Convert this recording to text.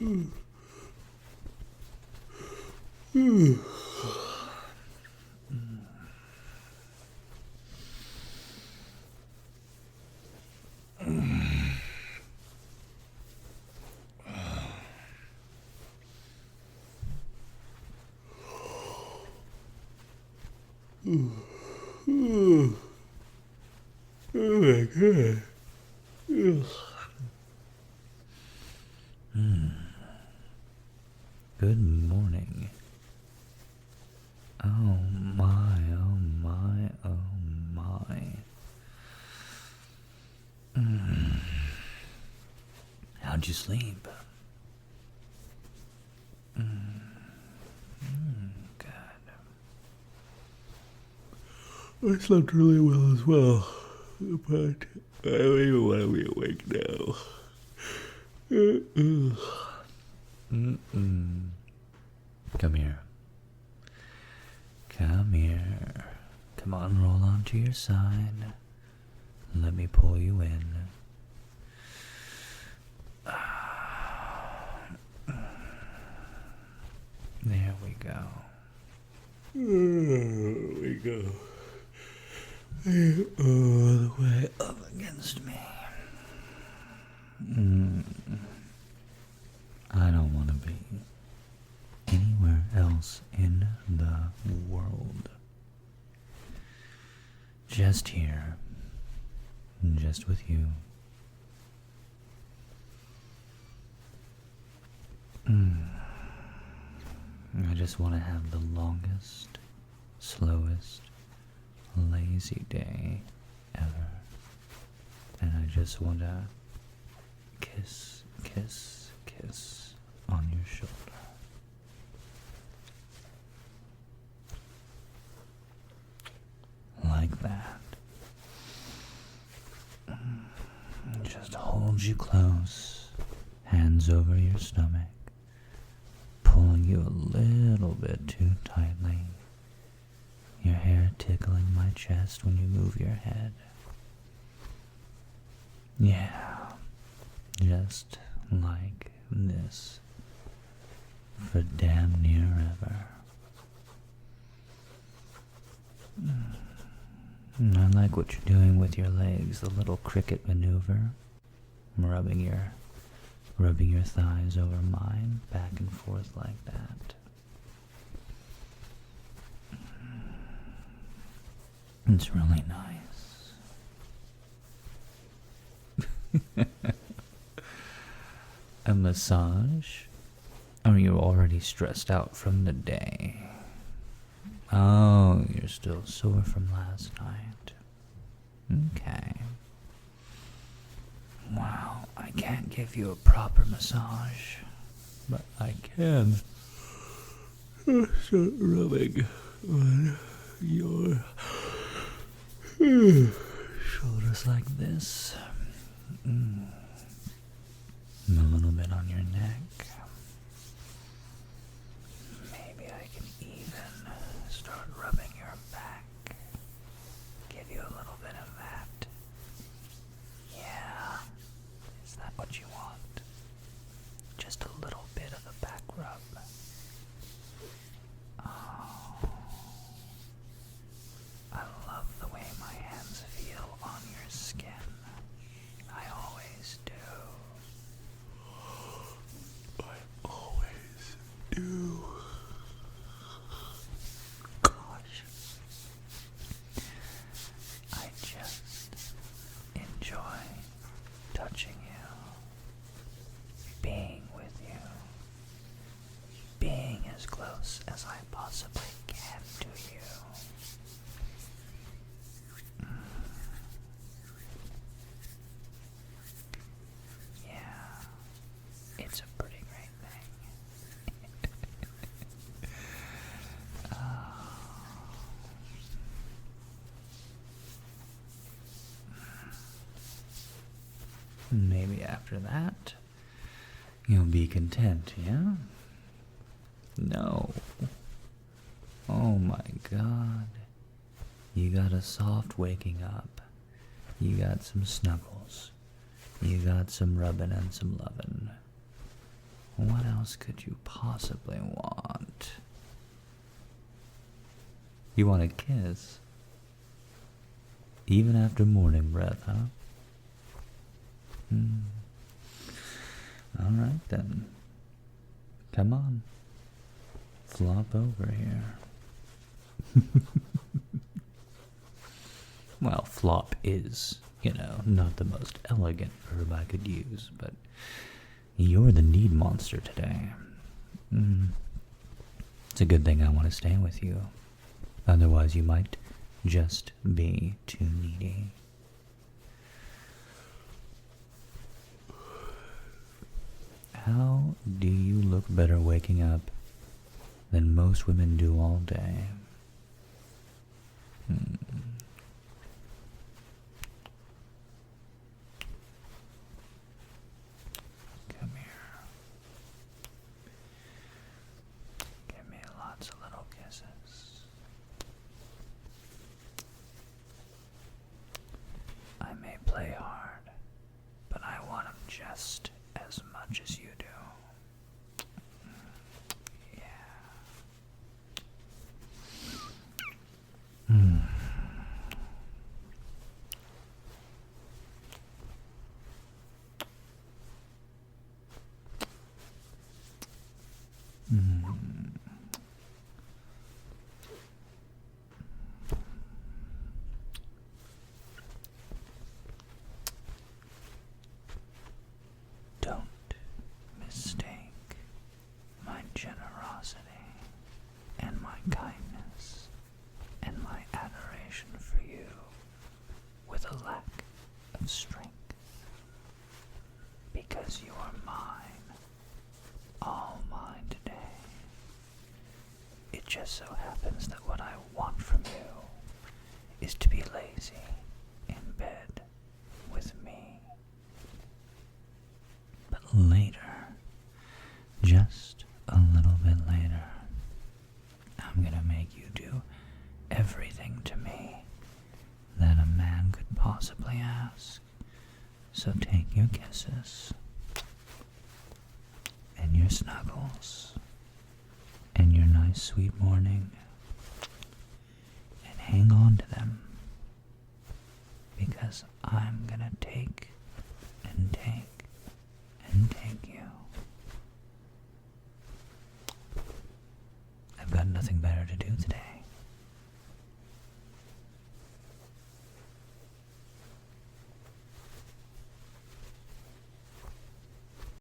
Oh my god. Good morning. Oh my, oh my, oh my. How'd you sleep? Good. I slept really well as well, but I don't even want to be awake now. Come here. Come here. Come on, roll onto your side. Let me pull you in. There we go. There we go. All the way up against me. I don't want to be anywhere else in the world. Just here. Just with you. I just want to have the longest, slowest, lazy day ever. And I just want to kiss, kiss, kiss on your shoulder. Like that. Just hold you close, hands over your stomach, pulling you a little bit too tightly, your hair tickling my chest when you move your head. Yeah, just like this, for damn near ever. I like what you're doing with your legs, the little cricket maneuver, rubbing your thighs over mine, back and forth like that. It's really nice. A massage? Or are you already stressed out from the day? Oh, you're still sore from last night. Okay. Wow, I can't give you a proper massage, but I can start rubbing on your shoulders like this. A little bit on your neck. Maybe I can even start rubbing your back. Give you a little bit of that. Yeah. Is that what you want? Just a little bit of a back rub. Oh. I love the way my hands feel on your skin. I always do. I always do. Gosh. I just enjoy touching you, being with you, being as close as I possibly can to you. Yeah, it's a pretty great thing. Maybe after that, you'll be content, yeah? No. Oh my God. You got a soft waking up. You got some snuggles. You got some rubbing and some loving. What else could you possibly want? You want a kiss? Even after morning breath, huh? Alright then. Come on. Flop over here. Well, flop is, not the most elegant verb I could use, but you're the need monster today. It's a good thing I want to stay with you. Otherwise, you might just be too needy. How do you look better waking up than most women do all day? Come here. Give me lots of little kisses. I may play hard, but I want them just as much as you do. Don't mistake my generosity and my kindness and my adoration for you with a lack of strength, because you are mine, all mine today. It just so happens that what I want from you is to be lazy in bed with me. But later, just a little bit later, I'm gonna make you do everything to me that a man could possibly ask. So take your kisses, and your snuggles, and your nice sweet morning, and hang on to them, because I'm gonna take and take